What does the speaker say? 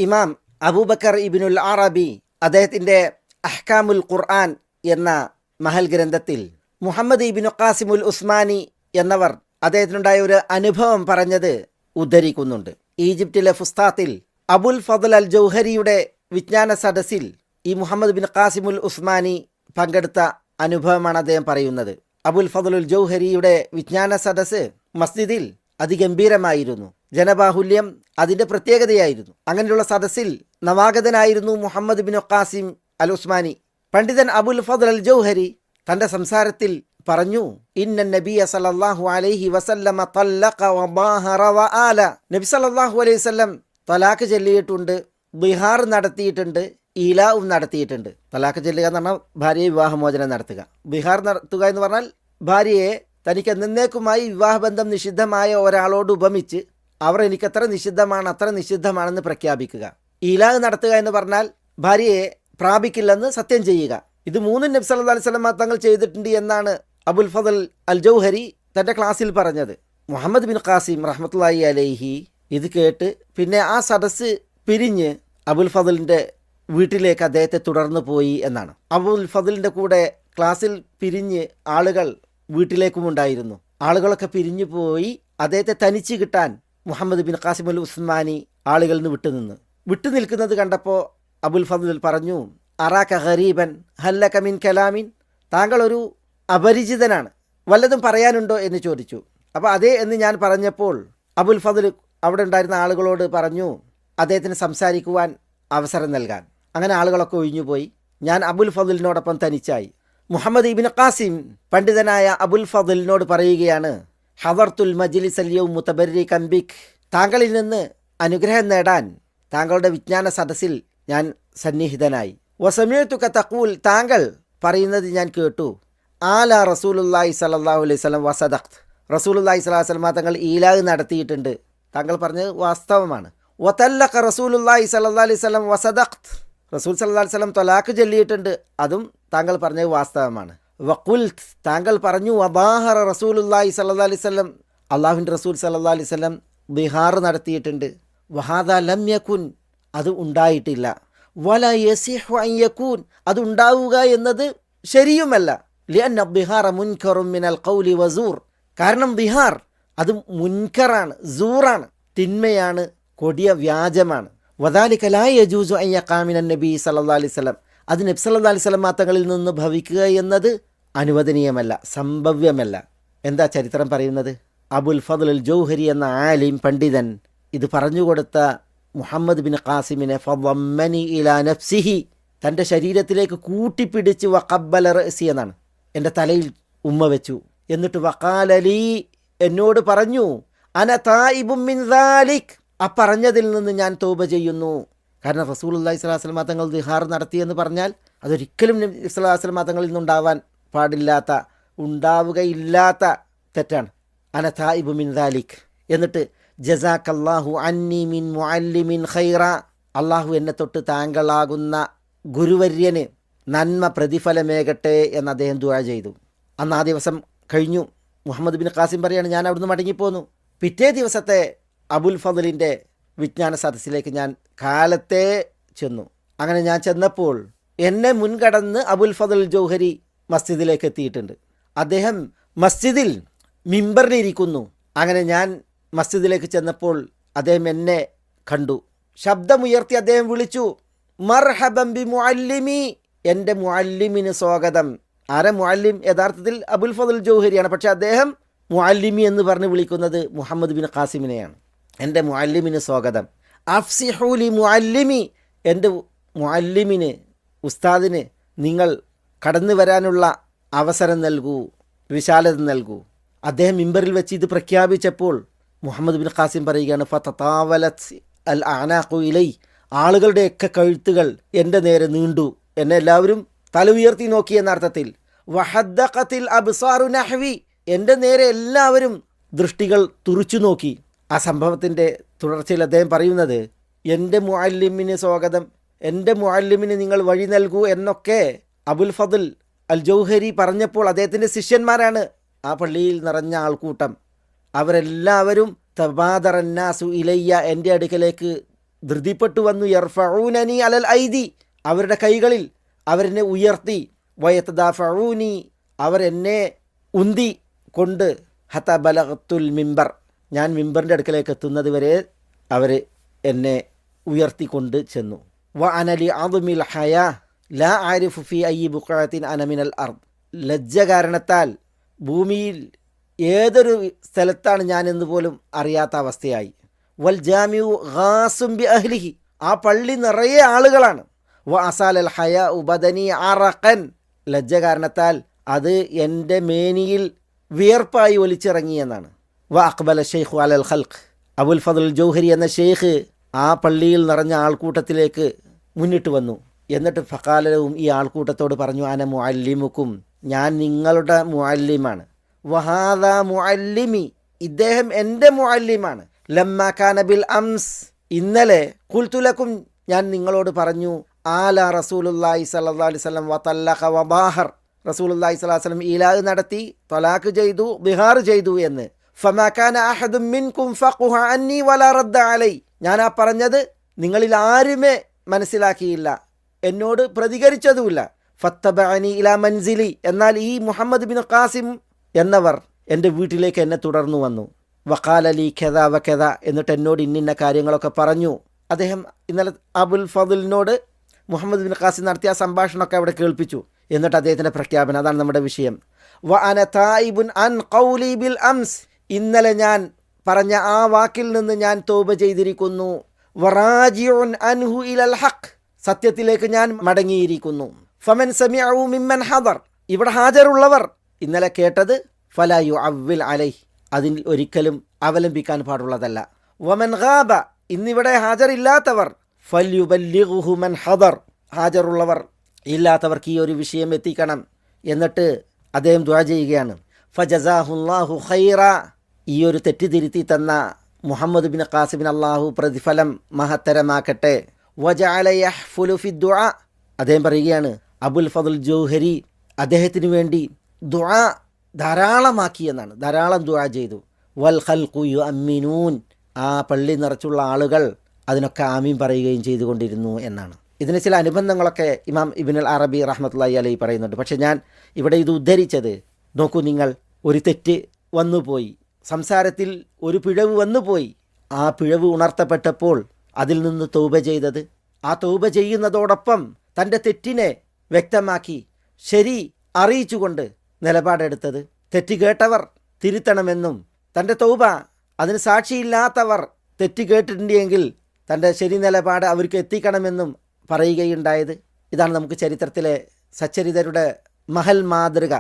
ഇമാം അബൂബക്കർ ഇബ്നുൽ അറബി അദ്ദേഹത്തിൻ്റെ അഹ്കാമുൽ ഖുർആൻ എന്ന മഹൽ ഗ്രന്ഥത്തിൽ മുഹമ്മദ് ഇബ്നു ഖാസിമുൽ ഉസ്മാനി എന്നവർ അദ്ദേഹത്തിനുണ്ടായ ഒരു അനുഭവം പറഞ്ഞത് ഉദ്ധരിക്കുന്നുണ്ട്. ഈജിപ്തിലെ ഫുസ്താത്തിൽ അബുൽ ഫضൽ അൽ ജൗഹരിയുടെ വിജ്ഞാന സദസ്സിൽ ഈ മുഹമ്മദ് ബിൻ ഖാസിമുൽ ഉസ്മാനി പങ്കെടുത്ത അനുഭവമാണ് അദ്ദേഹം പറയുന്നത്. അബുൽ ഫضലുൽ ജൗഹരിയുടെ വിജ്ഞാന സദസ്സ് മസ്ജിദിൽ അതിഗംഭീരമായിരുന്നു. ജനബാഹുല്യം അതിൻ്റെ പ്രത്യേകതയായിരുന്നു. അങ്ങനെയുള്ള സദസ്സിൽ നവാഗതനായിരുന്നു മുഹമ്മദ് ബിൻ ഖാസിം അൽ ഉസ്മാനി. പണ്ഡിതൻ അബുൽ ഫضൽ അൽ ജൗഹരി തൻ്റെ സംസാരത്തിൽ പറഞ്ഞു, ഇന്ന നബിയ സല്ലല്ലാഹു അലൈഹി വസല്ലമ തല്ലഖ വബാഹറ വആല. നബി സല്ലല്ലാഹു അലൈഹി വസല്ലം തലാഖ് ചൊല്ലിയിട്ടുണ്ട്, ബിഹാർ നടത്തിയിട്ടുണ്ട്, ഈലാവും നടത്തിയിട്ടുണ്ട്. തലാഖ് ചൊല്ലുക എന്ന് പറഞ്ഞാൽ ഭാര്യയെ വിവാഹമോചനം നടത്തുക. ബിഹാർ നടത്തുക എന്ന് പറഞ്ഞാൽ ഭാര്യയെ തനിക്ക് എന്നേക്കുമായി വിവാഹബന്ധം നിഷിദ്ധമായ ഒരാളോട് ഉപമിച്ച് അവർ എനിക്കത്ര നിഷിദ്ധമാണ് അത്ര നിഷിദ്ധമാണെന്ന് പ്രഖ്യാപിക്കുക. ഈലാവ് നടത്തുക എന്ന് പറഞ്ഞാൽ ഭാര്യയെ പ്രാപിക്കില്ലെന്ന് സത്യം ചെയ്യുക. ഇത് മൂന്നും നബി സല്ലല്ലാഹു അലൈഹി വസല്ലം തങ്ങൾ ചെയ്തിട്ടുണ്ട് എന്നാണ് അബുൽ ഫضൽ അൽ ജൗഹരി തൻ്റെ ക്ലാസ്സിൽ പറഞ്ഞത്. മുഹമ്മദ് ബിൻ ഖാസിം റഹ്മത്തുള്ളാഹി അലൈഹി ഇത് കേട്ട് പിന്നെ ആ സദസ്സ് പിരിഞ്ഞ് അബുൽ ഫضലിൻ്റെ വീട്ടിലേക്ക് അദ്ദേഹത്തെ തുടർന്നു പോയി എന്നാണ്. അബുൽ ഫضലിൻ്റെ കൂടെ ക്ലാസ്സിൽ പിരിഞ്ഞ് ആളുകൾ വീട്ടിലേക്കുമുണ്ടായിരുന്നു. ആളുകളൊക്കെ പിരിഞ്ഞു പോയി അദ്ദേഹത്തെ തനിച്ച് കിട്ടാൻ മുഹമ്മദ് ബിൻ ഖാസിം അൽ ഉസ്മാനി ആളുകളിൽ നിന്ന് വിട്ടുനിൽക്കുന്നത് കണ്ടപ്പോൾ അബുൽ ഫضൽ പറഞ്ഞു, അറാക ഗരീബൻ ഹല്ലക മിൻ കലാമിൻ. താങ്കൾ ഒരു അപരിചിതനാണ്, വല്ലതും പറയാനുണ്ടോ എന്ന് ചോദിച്ചു. അപ്പോൾ അതേ എന്ന് ഞാൻ പറഞ്ഞപ്പോൾ അബുൽ ഫضൽ അവിടെ ഉണ്ടായിരുന്ന ആളുകളോട് പറഞ്ഞു അദ്ദേഹത്തിന് സംസാരിക്കുവാൻ അവസരം നൽകാൻ. അങ്ങനെ ആളുകളൊക്കെ ഒഴിഞ്ഞുപോയി. ഞാൻ അബുൽ ഫضലിനോടൊപ്പം തനിച്ചായി. മുഹമ്മദ് ഇബ്നു ഖാസിം പണ്ഡിതനായ അബുൽ ഫضലിനോട് പറയുകയാണ്, ഹദർത്തുൽ മജ്ലിസൽ യൗം മുതബർരികൻ ബിക്. താങ്കളിൽ നിന്ന് അനുഗ്രഹം നേടാൻ താങ്കളുടെ വിജ്ഞാന സദസ്സിൽ ഞാൻ സന്നിഹിതനായി. വസമിഅതുക തഖൂൽ. താങ്കൾ പറയുന്നത് ഞാൻ കേട്ടു. ആല റസൂലുള്ളാഹി സ്വല്ലല്ലാഹു അലൈഹി വസല്ലം വസദഖ്ത്. റസൂലുള്ളാഹി സ്വല്ലല്ലാഹു അലൈഹി വസല്ലം തങ്ങൾ ഈലാഹ് നടത്തിയിട്ടുണ്ട്, താങ്കൾ പറഞ്ഞത് വാസ്തവമാണ്. വതല്ലഖ റസൂലുള്ളാഹി സ്വല്ലല്ലാഹു അലൈഹി വസല്ലം വസദഖ്ത്. റസൂൽ സ്വല്ലല്ലാഹു അലൈഹി വസല്ലം തലാഖ് ചൊല്ലിയിട്ടുണ്ട്, അതും താങ്കൾ പറഞ്ഞത് വാസ്തവമാണ്. വഖുൽത്. താങ്കൾ പറഞ്ഞു വബാഹറ റസൂലുള്ളാഹി സ്വല്ലല്ലാഹു അലൈഹി വസല്ലം. അല്ലാഹുവിൻ്റെ റസൂൽ സ്വല്ലല്ലാഹു അലൈഹി വസല്ലം ബിഹാർ നടത്തിയിട്ടുണ്ട്. വഹാദാ ലം യകുൻ. അത് ഉണ്ടായിട്ടില്ല. വല യസിഹു അൻ യകൂൻ. അത് ഉണ്ടാവുക എന്നത് ശരിയുമല്ല. ലിഅന്ന ബിഹാറ മുൻകറും മിനൽ ഖൗലി വസൂർ. കാരണം ബിഹാർ അത് മുൻകറാണ്, സൂറാണ്, തിന്മയാണ്, കൊടിയ വ്യാജമാണ്. വദാലിക ലാ യജൂസു അൻ യഖാ മിനൻ നബി സല്ലല്ലാഹു അലൈഹി വസല്ലം. അത് നബി സല്ലല്ലാഹു അലൈഹി വസല്ലം തങ്ങളിൽ നിന്ന് ഭവിക്കുക എന്നത് അനുവദനീയമല്ല, സംഭവ്യമല്ല. എന്താ ചരിത്രം പറയുന്നത്? അബുൽ ഫضൽ അൽ ജൗഹരി എന്ന ആലിം പണ്ഡിതൻ ഇത് പറഞ്ഞുകൊടുത്ത മുഹമ്മദ് ബിൻ ഖാസിമിനെ ഫളമ്മനി ഇലാ നഫ്സിഹി, തൻ്റെ ശരീരത്തിലേക്ക് കൂട്ടിപ്പിടിച്ച് വഖബ്ബല റഅസി എന്നാണ്, എൻ്റെ തലയിൽ ഉമ്മ വെച്ചു. എന്നിട്ട് വഖാലലി, എന്നോട് പറഞ്ഞു, അന തായിബും മിൻ ദാലിക്, പറഞ്ഞതിൽ നിന്ന് ഞാൻ തൗബ ചെയ്യുന്നു. കാരണം റസൂലുള്ളാഹി സ്വല്ലല്ലാഹു അലൈഹി വസല്ലം തങ്ങൾ ദിഹാർ നടത്തിയെന്ന് പറഞ്ഞാൽ അതൊരിക്കലും നബി സ്വല്ലല്ലാഹു അലൈഹി വസല്ലം തങ്ങളിൽ നിന്നുണ്ടാവാൻ പാടില്ലാത്ത, ഉണ്ടാവുകയില്ലാത്ത തെറ്റാണ്. അന തായിബു മിൻ ദാലിക്. എന്നിട്ട് ജസാക്കല്ലാഹു അന്നി മിൻ മുഅല്ലിമിൻ ഖൈറ. അള്ളാഹു എന്നെ തൊട്ട് താങ്കളാകുന്ന ഗുരുവര്യന് നന്മ പ്രതിഫലമേകട്ടെ എന്ന് അദ്ദേഹം ദുആ ചെയ്തു. അന്ന് ആ ദിവസം കഴിഞ്ഞു. മുഹമ്മദ് ബിൻ ഖാസിം പറയാണ്, ഞാൻ അവിടുന്ന് മടങ്ങിപ്പോന്നു. പിറ്റേ ദിവസത്തെ അബുൽ ഫضലിൻ്റെ വിജ്ഞാന സദസ്സിലേക്ക് ഞാൻ കാലത്തെ ചെന്നു. അങ്ങനെ ഞാൻ ചെന്നപ്പോൾ എന്നെ മുൻകടന്ന് അബുൽ ഫضൽ ജൗഹരി മസ്ജിദിലേക്ക് എത്തിയിട്ടുണ്ട്. അദ്ദേഹം മസ്ജിദിൽ മിമ്പറിലിരിക്കുന്നു. അങ്ങനെ ഞാൻ മസ്ജിദിലേക്ക് ചെന്നപ്പോൾ അദ്ദേഹം എന്നെ കണ്ടു. ശബ്ദമുയർത്തി അദ്ദേഹം വിളിച്ചു, മർഹബൻ ബി മുഅല്ലിമി, എൻ്റെ മുഅല്ലിമിന് സ്വാഗതം. ആരെ മുഅല്ലിം? യഥാർത്ഥത്തിൽ അബുൽ ഫضൽ ജൗഹരിയാണ്, പക്ഷേ അദ്ദേഹം മുഅല്ലിമി എന്ന് പറഞ്ഞ് വിളിക്കുന്നത് മുഹമ്മദ് ബിൻ ഖാസിമിനെയാണ്. എൻ്റെ മുഅല്ലിമിന് സ്വാഗതം. അഫ്സിഹൂലി മുഅല്ലിമി, എൻ്റെ മുഅല്ലിമിന്, ഉസ്താദിന് നിങ്ങൾ കടന്നു വരാനുള്ള അവസരം നൽകൂ, വിശാലത നൽകൂ. അദ്ദേഹം മിമ്പറിൽ വെച്ച് ഇത് പ്രഖ്യാപിച്ചപ്പോൾ മുഹമ്മദ് ബിൻ ഖാസിം പറയുകയാണ്, ഫതതാവലത് അൽ അനാഖു ഇലൈ, ആളുകളുടെയൊക്കെ കഴുത്തുകൾ എൻ്റെ നേരെ നീണ്ടു. എന്നെ എല്ലാവരും തല ഉയർത്തി നോക്കി എന്ന അർത്ഥത്തിൽ. വഹദ്ദഖത്തിൽ അബ്സാറു നഹ്വി, എൻ്റെ നേരെ എല്ലാവരും ദൃഷ്ടികൾ തുറിച്ചു നോക്കി. ആ സംഭവത്തിൻ്റെ തുടർച്ചയിൽ അദ്ദേഹം പറയുന്നത്, എൻ്റെ മുഅല്ലിമിന് സ്വാഗതം, എൻ്റെ മുഅല്ലിമിന് നിങ്ങൾ വഴി നൽകൂ എന്നൊക്കെ അബുൽ ഫضൽ അൽ ജൗഹരി പറഞ്ഞപ്പോൾ അദ്ദേഹത്തിൻ്റെ ശിഷ്യന്മാരാണ് ആ പള്ളിയിൽ നിറഞ്ഞ ആൾക്കൂട്ടം. അവരെല്ലാവരും തബാദറന്നാസു ഇലയ്യ, എൻ്റെ അടുക്കലേക്ക് ധൃതിപ്പെട്ടു വന്നു. യർഫഊനനി അലൽ ഐദി, അവരുടെ കൈകളിൽ അവരെന്നെ ഉയർത്തി. വയതദാഫഊനി, അവരെന്നെ ഉന്തി കൊണ്ട്. ഹത്ത ബലഗത്തുൽ മിമ്പർ, ഞാൻ മിമ്പറിൻ്റെ അടുക്കലേക്ക് എത്തുന്നത് വരെ അവർ എന്നെ ഉയർത്തിക്കൊണ്ട് ചെന്നു. വ അനലി അദ്മിൽ ഹയാ ലാ ആരിഫു ഫി അയ്യി ബുഖഅത്തിൻ അന മിനൽ അർദ്, ലജ്ജ കാരണത്താൽ ഭൂമിയിൽ ഏതൊരു സ്ഥലത്താണ് ഞാൻ എന്ന് പോലും അറിയാത്ത അവസ്ഥയായി. വൽ ജാമിഉ ഗാസും ബി അഹ്ലിഹി, ആ പള്ളി നിറയെ ആളുകളാണ്. വ അസാലൽ ഹയാ ബദനി അറഖൻ, ലജ്ജ കാരണത്താൽ അത് എൻ്റെ മേനിയിൽ വിയർപ്പായി ഒലിച്ചിറങ്ങി എന്നാണ്. വ അഖ്ബല ഷെയ്ഖു അലൽ ഖൽഖ്, അബുൽ ഫദ്ൽ ജൗഹരി എന്ന ഷെയ്ഖ് ആ പള്ളിയിൽ നിറഞ്ഞ ആൾക്കൂട്ടത്തിലേക്ക് മുന്നിട്ട് വന്നു. എന്നിട്ട് ഫഖാലവും, ഈ ആൾക്കൂട്ടത്തോട് പറഞ്ഞു, അന മുഅല്ലിമുക്കും, ഞാൻ നിങ്ങളുടെ മുഅല്ലിമാണ്. വഹാദ മുഅല്ലിമി, ഇദ്ദേഹം എൻ്റെ മുഅല്ലിമാണ്. ലമ്മ കാന ബിൽ അംസ്, ഇന്നലെ ഖുൽതു ലക്കും, ഞാൻ നിങ്ങളോട് പറഞ്ഞു, ആല റസൂലുള്ളാഹി സ്വല്ലല്ലാഹു അലൈഹി വസല്ലം വതല്ലഖ വബാഹർ, റസൂലുള്ളാഹി സ്വല്ലല്ലാഹു അലൈഹി വസല്ലം ഇലാഹ് നടത്തി, തലാഖ് ചെയ്തു, ബിഹാർ ചെയ്തു എന്ന്. ഫമാ കാന അഹദും മിൻകും ഫഖഹ അന്നി വലാ റദ്ദ അലൈ, ഞാൻ ആ പറഞ്ഞത് നിങ്ങളിൽ ആരുമേ മനസ്സിലാക്കിയില്ല, എന്നോട് പ്രതികരിച്ചതുമില്ല. ഫത്തബഅനി ഇലാ മൻസിലി, എന്നാൽ ഈ മുഹമ്മദ് ബിൻ ഖാസിം എന്നവർ എൻ്റെ വീട്ടിലേക്ക് എന്നെ തുടർന്നു വന്നു. വഖാല ലി ഖദ വഖദ, എന്നിട്ട് എന്നോട് ഇന്നിന്ന കാര്യങ്ങളൊക്കെ പറഞ്ഞു. അദ്ദേഹം ഇന്നലെ അബുൽ ഫദ്ലിനോട് മുഹമ്മദ് ബിൻ ഖാസിം നടത്തിയ സംഭാഷണമൊക്കെ അവിടെ കേൾപ്പിച്ചു. എന്നിട്ട് അദ്ദേഹത്തിൻ്റെ പ്രഖ്യാപനം, അതാണ് നമ്മുടെ വിഷയം. വ അന തായിബുൻ അൻ ഖൗലി ബിൽ അംസ്, ഇന്നലെ ഞാൻ പറഞ്ഞ ആ വാക്കിൽ നിന്ന് ഞാൻ തൗബ ചെയ്തിരിക്കുന്നു. വറാജിഉൻ അൻഹു ഇലൽ ഹഖ്, സത്യത്തിലേക്ക് ഞാൻ മടങ്ങിയിരിക്കുന്നു. ഫമൻ സമിഅഹു മിമ്മൻ ഹദർ, ഇവിടെ ഹാജറുള്ളവർ ഇന്നലെ കേട്ടത്, ഫലാ യുഅവ്വിൽ അലൈഹി, അതിൽ ഒരിക്കലും അവലംബിക്കാൻ പാടുള്ളതല്ല. വമൻ ഗാബ, ഇന്നിവിടെ ഹാജറില്ലാത്തവർ, ഫൽയുബല്ലിഗ്ഹു മൻ ഹദർ, ഹാജറുള്ളവർ ഇല്ലാത്തവർക്ക് ഈ ഒരു വിഷയം എത്തിക്കണം. എന്നിട്ട് അദ്ദേഹം ദുആ ചെയ്യുകയാണ്, ഫജസാഹുല്ലാഹു ഖൈറ, ഈ ഒരു തെറ്റിതിരുത്തി തന്ന മുഹമ്മദ് ബിൻ ഖാസിമിന് അള്ളാഹു പ്രതിഫലം മഹത്തരമാക്കട്ടെ. വജഅല യഹ്ഫുലു ഫി ദുആ, അദ്ദേഹം പറയുകയാണ്, അബുൽ ഫദ്ൽ ജൗഹരി അദ്ദേഹത്തിന് വേണ്ടി ദുആ ധാരാളമാക്കി എന്നാണ്, ധാരാളം ദുആ ചെയ്തു. വൽ ഖൽഖു യുഅമ്മിനൂൻ, ആ പള്ളി നിറച്ചുള്ള ആളുകൾ അതിനൊക്കെ ആമീൻ പറയുകയും ചെയ്തുകൊണ്ടിരുന്നു എന്നാണ്. ഇതിന് ചില അനുബന്ധങ്ങളൊക്കെ ഇമാം ഇബ്നുൽ അറബി റഹ്മത്തുള്ളാഹി അലൈഹി പറയുന്നുണ്ട്. പക്ഷേ ഞാൻ ഇവിടെ ഇത് ഉദ്ധരിച്ചത്, നോക്കൂ നിങ്ങൾ, ഒരു തെറ്റ് വന്നുപോയി, സംസാരത്തിൽ ഒരു പിഴവ് വന്നുപോയി, ആ പിഴവ് ഉണർത്തപ്പെട്ടപ്പോൾ അതിൽ നിന്ന് തൗബ ചെയ്തത്, ആ തൗബ ചെയ്യുന്നതോടൊപ്പം തൻ്റെ തെറ്റിനെ വ്യക്തമാക്കി ശരി അറിയിച്ചുകൊണ്ട് നിലപാടെടുത്തത്, തെറ്റ് കേട്ടവർ തിരുത്തണമെന്നും തൻ്റെ തൗബ അതിന് സാക്ഷിയില്ലാത്തവർ തെറ്റ് കേട്ടിട്ടുണ്ടെങ്കിൽ തൻ്റെ ശരി നിലപാട് അവർക്ക് എത്തിക്കണമെന്നും പറയുകയുണ്ടായത്. ഇതാണ് നമുക്ക് ചരിത്രത്തിലെ സച്ചരിതരുടെ മഹൽ മാതൃക.